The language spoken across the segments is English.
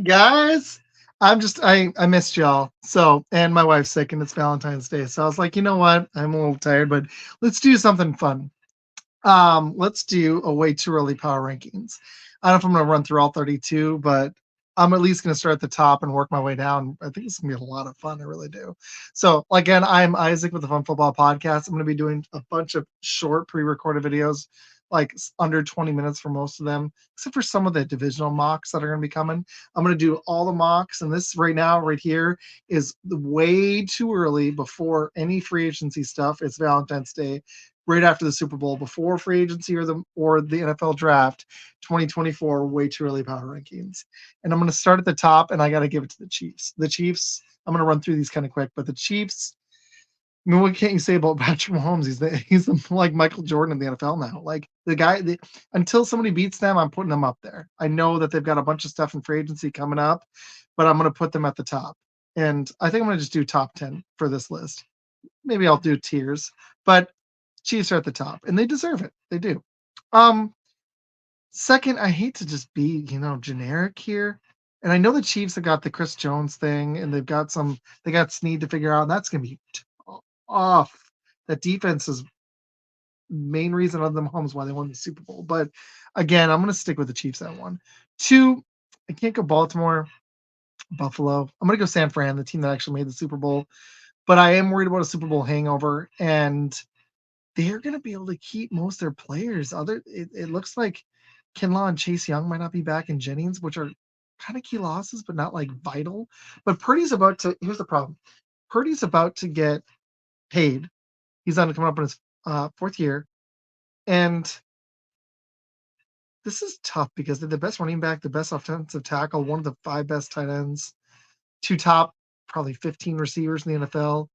Guys, I missed y'all. So, and my wife's sick and it's Valentine's Day. So I was like, you know what? I'm a little tired, but let's do something fun. Let's do a way too early power rankings. I don't know if I'm gonna run through all 32, but I'm at least gonna start at the top and work my way down. I think it's gonna be a lot of fun. I really do. So, again, I'm Isaac with the Fun Football Podcast. I'm gonna be doing a bunch of short pre-recorded videos, like under 20 minutes for most of them, except for some of the divisional mocks that are gonna be coming. I'm gonna do all the mocks, and this right now, right here, is way too early before any free agency stuff. It's Valentine's Day right after the Super Bowl, before free agency or the NFL draft, 2024, way too early power rankings. And I'm going to start at the top, and I got to give it to the Chiefs. The Chiefs. I'm going to run through these kind of quick, but the Chiefs. I mean, what can't you say about Patrick Mahomes? He's like Michael Jordan in the NFL now. Like the guy, until somebody beats them, I'm putting them up there. I know that they've got a bunch of stuff in free agency coming up, but I'm going to put them at the top. And I think I'm going to just do top 10 for this list. Maybe I'll do tiers, but Chiefs are at the top, and they deserve it. They do. Um, Second, I hate to just be, generic here. And I know the Chiefs have got the Chris Jones thing, and they got Snead to figure out, and that's gonna be off. That defense is main reason of them homes why they won the Super Bowl. But again, I'm gonna stick with the Chiefs at one. Two, I can't go Baltimore, Buffalo. I'm gonna go San Fran, the team that actually made the Super Bowl. But I am worried about a Super Bowl hangover, and they're going to be able to keep most of their players. It looks like Kinlaw and Chase Young might not be back in Jennings, which are kind of key losses, but not like vital. But Purdy's about to. Here's the problem: Purdy's about to get paid. He's on coming up in his fourth year, and this is tough because they're the best running back, the best offensive tackle, one of the five best tight ends, two top probably 15 receivers in the NFL.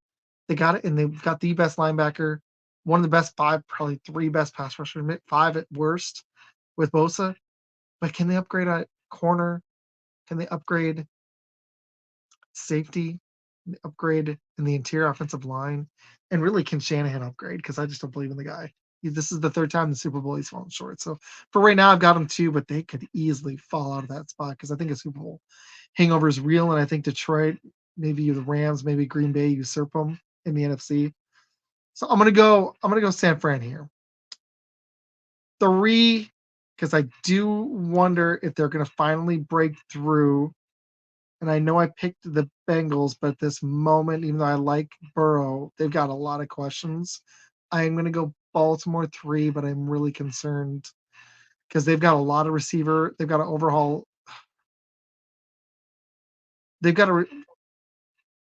They got it, and they've got the best linebacker, one of the best five, probably three best pass rushers, five at worst with Bosa. But can they upgrade at corner? Can they upgrade safety? Can they upgrade in the interior offensive line? And really, can Shanahan upgrade? Because I just don't believe in the guy. This is the third time in the Super Bowl he's fallen short. So for right now, I've got him two, but they could easily fall out of that spot because I think a Super Bowl hangover is real, and I think Detroit, maybe the Rams, maybe Green Bay usurp them in the NFC. So I'm gonna go San Fran here. Three, because I do wonder if they're gonna finally break through. And I know I picked the Bengals, but at this moment, even though I like Burrow, they've got a lot of questions. I'm gonna go Baltimore three, but I'm really concerned because they've got a lot of receiver. They've got to overhaul. They've got to.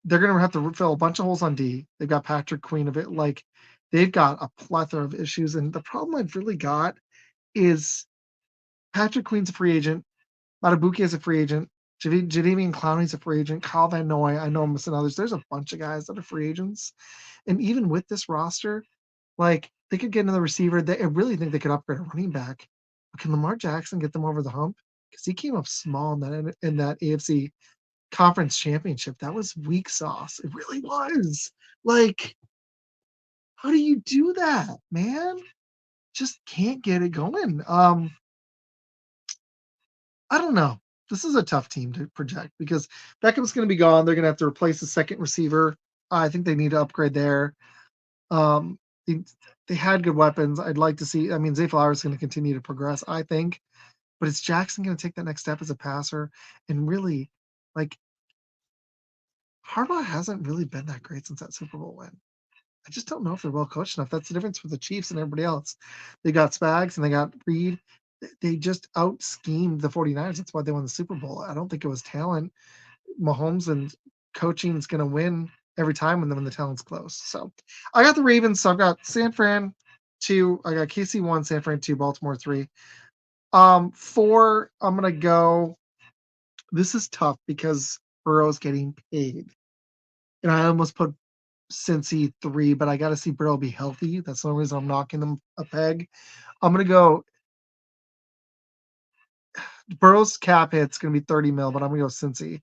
They're gonna have to fill a bunch of holes on D. They've got Patrick Queen of it. Like they've got a plethora of issues, and the problem I've really got is Patrick Queen's a free agent. Matabuke is a free agent. Jadeveon Clowney's a free agent. Kyle Van Noy, I know I'm missing others. There's a bunch of guys that are free agents. And even with this roster, like they could get another receiver. I really think they could upgrade a running back. But can Lamar Jackson get them over the hump? Because he came up small in that AFC conference championship. That was weak sauce. It really was. Like, how do you do that, man? Just can't get it going. I don't know. This is a tough team to project because Beckham's going to be gone. They're going to have to replace the second receiver. I think they need to upgrade there. Um, they, they had good weapons. I'd like to see. I mean, Zay Flowers is going to continue to progress, I think, but is Jackson going to take that next step as a passer? And really, like Harbaugh hasn't really been that great since that Super Bowl win. I just don't know if they're well coached enough. That's the difference with the Chiefs and everybody else. They got Spags and they got Reed. They just out schemed the 49ers. That's why they won the Super Bowl. I don't think it was talent. Mahomes and coaching is going to win every time when the talent's close. So I got the Ravens. So I've got San Fran 2. I got KC 1, San Fran 2, Baltimore 3. 4, I'm going to go. This is tough because Burrow's getting paid. And I almost put Cincy 3, but I got to see Burrow be healthy. That's the only reason I'm knocking them a peg. I'm going to go. Burrow's cap hit's going to be 30 mil, but I'm going to go Cincy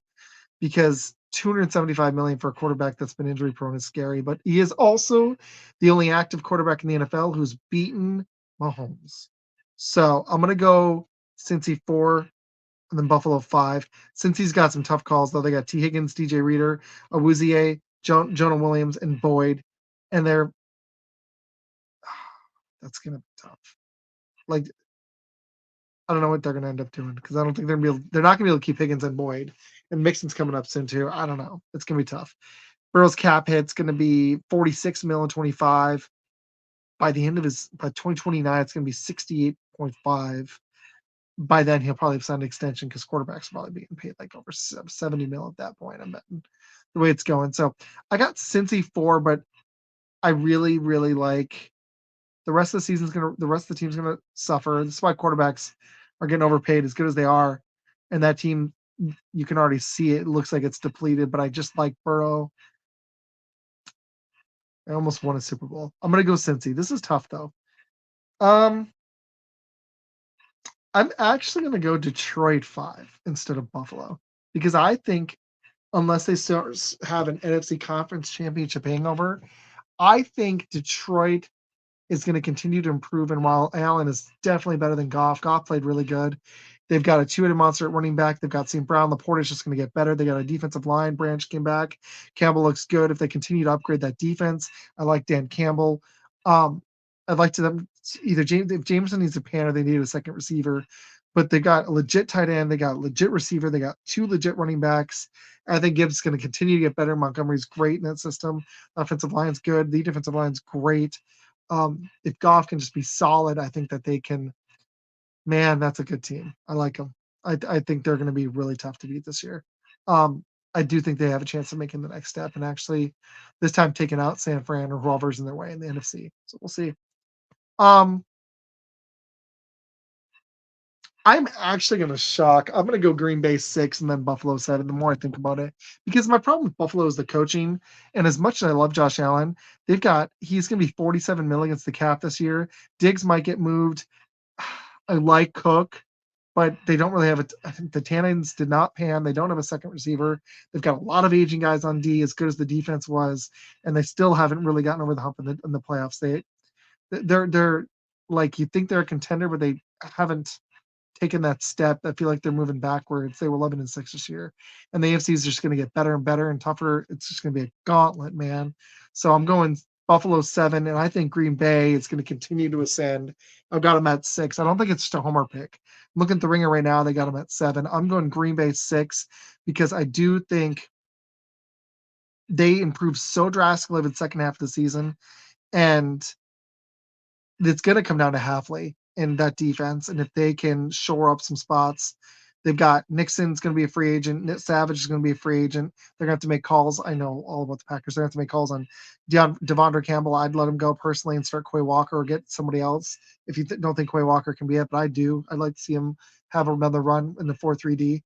because 275 million for a quarterback that's been injury prone is scary. But he is also the only active quarterback in the NFL who's beaten Mahomes. So I'm going to go Cincy 4. and then Buffalo 5. Since he's got some tough calls, though, they got T. Higgins, DJ Reader, Awuzie, Jonah Williams, and Boyd. And that's going to be tough. Like, I don't know what they're going to end up doing because I don't think they're not going to be able to keep Higgins and Boyd. And Mixon's coming up soon, too. I don't know. It's going to be tough. Burrow's cap hit's going to be 46 mil and 25. By 2029, it's going to be 68.5. By then, he'll probably have signed an extension because quarterbacks are probably being paid like over 70 mil at that point. I'm betting the way it's going. So I got Cincy 4, but I really, really like the rest of the rest of the team's gonna suffer. This is why quarterbacks are getting overpaid as good as they are. And that team, you can already see it. It looks like it's depleted, but I just like Burrow. I almost won a Super Bowl. I'm gonna go Cincy. This is tough though. Um, I'm actually gonna go Detroit 5 instead of Buffalo because I think unless they start have an NFC Conference Championship hangover, I think Detroit is going to continue to improve. And while Allen is definitely better than Goff played really good. They've got a two-headed monster at running back. They've got St. Brown. Laporte is just going to get better. They got a defensive line. Branch came back. Campbell looks good. If they continue to upgrade that defense, I like Dan Campbell. I'd like to them either if Jameson needs a panner, they need a second receiver. But they got a legit tight end. They got a legit receiver. They got two legit running backs. I think Gibbs is going to continue to get better. Montgomery's great in that system. Offensive line's good. The defensive line's great. If Goff can just be solid, I think that they can. Man, that's a good team. I like them. I think they're going to be really tough to beat this year. I do think they have a chance of making the next step and actually this time taking out San Fran or whoever's in their way in the NFC. So we'll see. Um, I'm actually going to shock. I'm going to go Green Bay 6 and then Buffalo 7 the more I think about it. Because my problem with Buffalo is the coaching. And as much as I love Josh Allen, he's going to be 47 million against the cap this year. Diggs might get moved. I like Cook, but they don't really have it. I think the Tannins did not pan. They don't have a second receiver. They've got a lot of aging guys on D, as good as the defense was, and they still haven't really gotten over the hump in the playoffs. They're like you think they're a contender, but they haven't taken that step. I feel like they're moving backwards. They were 11-6 this year, and the AFC is just going to get better and better and tougher. It's just going to be a gauntlet, man. So I'm going Buffalo 7, and I think Green Bay is going to continue to ascend. I've got them at 6. I don't think it's just a homer pick. I'm looking at the ringer right now. They got them at 7. I'm going Green Bay 6 because I do think they improved so drastically in the second half of the season, and it's going to come down to Halfley in that defense. And if they can shore up some spots, they've got Nixon's going to be a free agent. Nick Savage is going to be a free agent. They're going to have to make calls. I know all about the Packers. They're going to have to make calls on Devondre Campbell. I'd let him go personally and start Quay Walker or get somebody else if you don't think Quay Walker can be it. But I do. I'd like to see him have another run in the 4-3-D.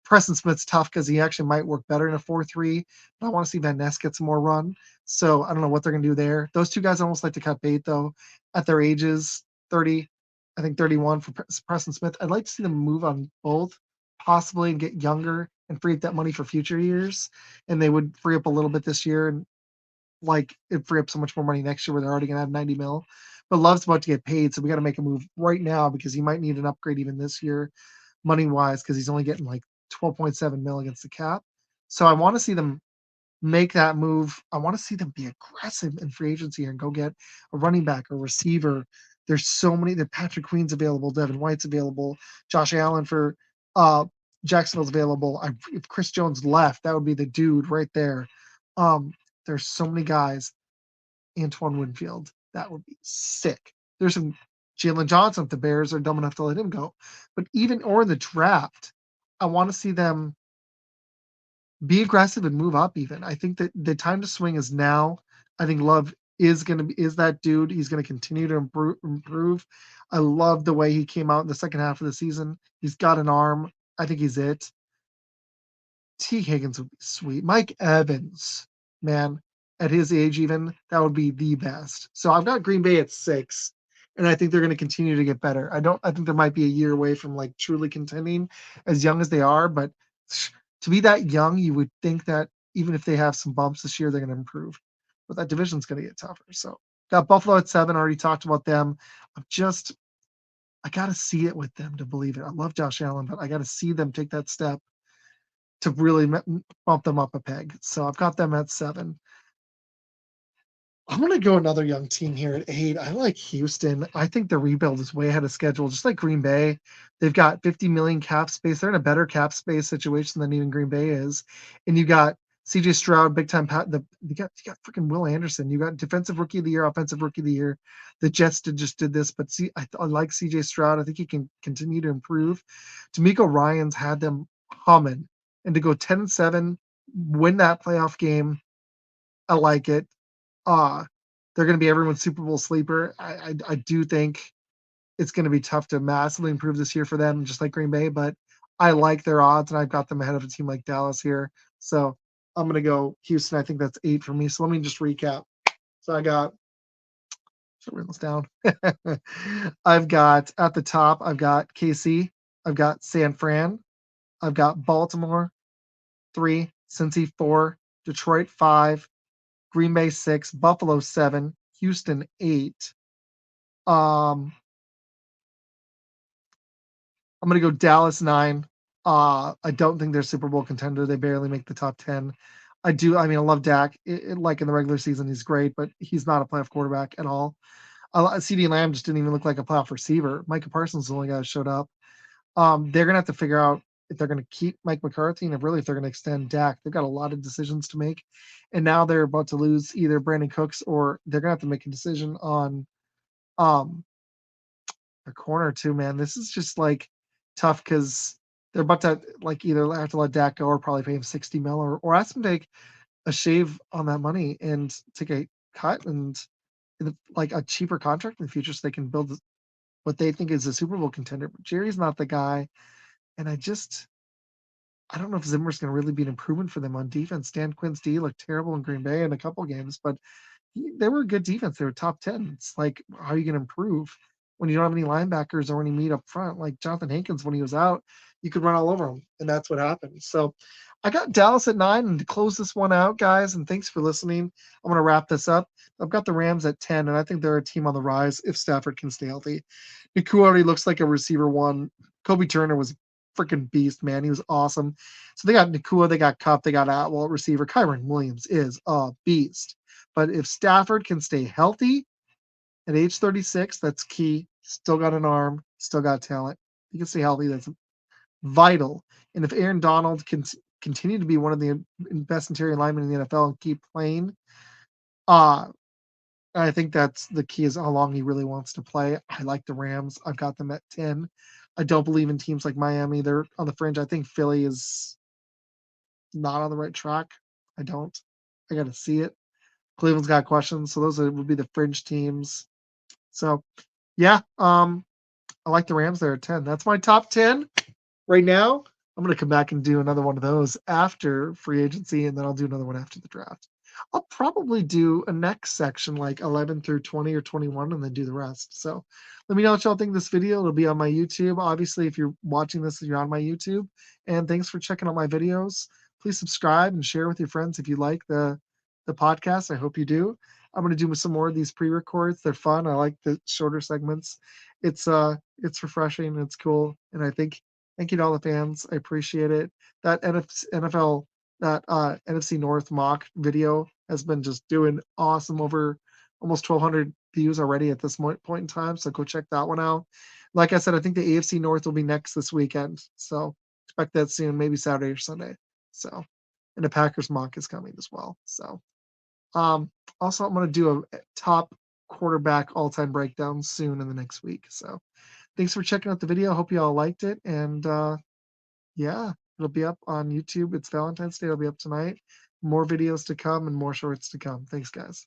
Preston Smith's tough because he actually might work better in a 4-3. But I want to see Van Ness get some more run. So I don't know what they're going to do there. Those two guys almost like to cut bait, though, at their ages, 30, I think 31 for Preston Smith. I'd like to see them move on both, possibly, and get younger and free up that money for future years. And they would free up a little bit this year and it'd free up so much more money next year where they're already going to have 90 mil. But Love's about to get paid, so we got to make a move right now because he might need an upgrade even this year, money wise, because he's only getting 12.7 mil against the cap. So I want to see them make that move. I want to see them be aggressive in free agency and go get a running back or receiver. There's so many. That Patrick Queen's available, Devin White's available, Josh Allen for Jacksonville's available. If Chris Jones left, that would be the dude right there. There's so many guys. Antoine Winfield, that would be sick. There's some Jalen Johnson if the Bears are dumb enough to let him go. But or in the draft, I want to see them be aggressive and move up even. I think that the time to swing is now. I think Love is that dude. He's going to continue to improve. I love the way he came out in the second half of the season. He's got an arm. I think he's it. T. Higgins would be sweet. Mike Evans, man, at his age even, that would be the best. So I've got Green Bay at 6, and I think they're going to continue to get better. I think there might be a year away from truly contending as young as they are, but to be that young, you would think that even if they have some bumps this year, they're going to improve. But that division's going to get tougher. So got Buffalo at 7. Already talked about them. I I gotta see it with them to believe it. I love Josh Allen, but I gotta see them take that step to really bump them up a peg. So I've got them at 7. I'm gonna go another young team here at 8. I like Houston. I think the rebuild is way ahead of schedule, just like Green Bay. They've got 50 million cap space. They're in a better cap space situation than even Green Bay is. And you got CJ Stroud, big time you got freaking Will Anderson. You got defensive rookie of the year, offensive rookie of the year. The Jets just did this, but see, I like CJ Stroud. I think he can continue to improve. D'Amico Ryans had them humming, and to go 10-7, win that playoff game. I like it. Uh, they're going to be everyone's Super Bowl sleeper. I do think it's going to be tough to massively improve this year for them, just like Green Bay. But I like their odds, and I've got them ahead of a team like Dallas here. So I'm going to go Houston. I think that's 8 for me. So let me just recap. So I got. Should write this down. I've got at the top. I've got KC. I've got San Fran. I've got Baltimore 3, Cincy 4, Detroit 5, Green Bay 6, Buffalo 7, Houston 8. Um, I'm gonna go Dallas 9. I don't think they're Super Bowl contender. They barely make the top 10. I mean, I love Dak. Like in the regular season, he's great, but he's not a playoff quarterback at all. CeeDee Lamb just didn't even look like a playoff receiver. Micah Parsons is the only guy who showed up. They're gonna have to figure out if they're gonna keep Mike McCarthy and if they're gonna extend Dak. They've got a lot of decisions to make, and now they're about to lose either Brandon Cooks or they're gonna have to make a decision on um a corner too. Man, this is just like tough because they're about to like either have to let Dak go or probably pay him 60 mil or ask him to take a shave on that money and take a cut and like a cheaper contract in the future so they can build what they think is a Super Bowl contender. But Jerry's not the guy, and I don't know if Zimmer's going to really be an improvement for them on defense. Dan Quinn's D looked terrible in Green Bay in a couple games, but they were a good defense. They were top 10. It's like, how are you going to improve when you don't have any linebackers or any meat up front? Like Jonathan Hankins, when he was out, you could run all over him, and that's what happened. So I got Dallas at 9, and to close this one out, guys, and thanks for listening. I'm going to wrap this up. I've got the Rams at 10, and I think they're a team on the rise if Stafford can stay healthy. Nakua already looks like a receiver one. Kobe Turner was freaking beast, man. He was awesome. So they got Nakua, they got Cup, they got Atwell at receiver. Kyron Williams is a beast. But if Stafford can stay healthy at age 36, that's key. Still got an arm, still got talent. He can stay healthy. That's vital. And if Aaron Donald can continue to be one of the best interior linemen in the NFL and keep playing, uh, I think that's the key is how long he really wants to play. I like the Rams. I've got them at 10. I don't believe in teams like Miami. They're on the fringe. I think Philly is not on the right track. I don't. I got to see it. Cleveland's got questions, so would be the fringe teams. So, yeah, I like the Rams there at 10. That's my top 10 right now. I'm going to come back and do another one of those after free agency, and then I'll do another one after the draft. I'll probably do a next section like 11 through 20 or 21 and then do the rest. So let me know what y'all think of this video. It'll be on my YouTube. Obviously, if you're watching this, you're on my YouTube. And thanks for checking out my videos. Please subscribe and share with your friends if you like the podcast. I hope you do. I'm going to do some more of these pre-records. They're fun. I like the shorter segments. It's refreshing. It's cool. And I think thank you to all the fans. I appreciate it. That NFL that NFC North mock video has been just doing awesome, over almost 1,200 views already at this point in time. So go check that one out. Like I said, I think the AFC North will be next this weekend. So expect that soon, maybe Saturday or Sunday. So, and the Packers mock is coming as well. So, also I'm going to do a top quarterback all-time breakdown soon in the next week. So thanks for checking out the video. I hope you all liked it. And yeah, it'll be up on YouTube. It's Valentine's Day. It'll be up tonight. More videos to come and more shorts to come. Thanks, guys.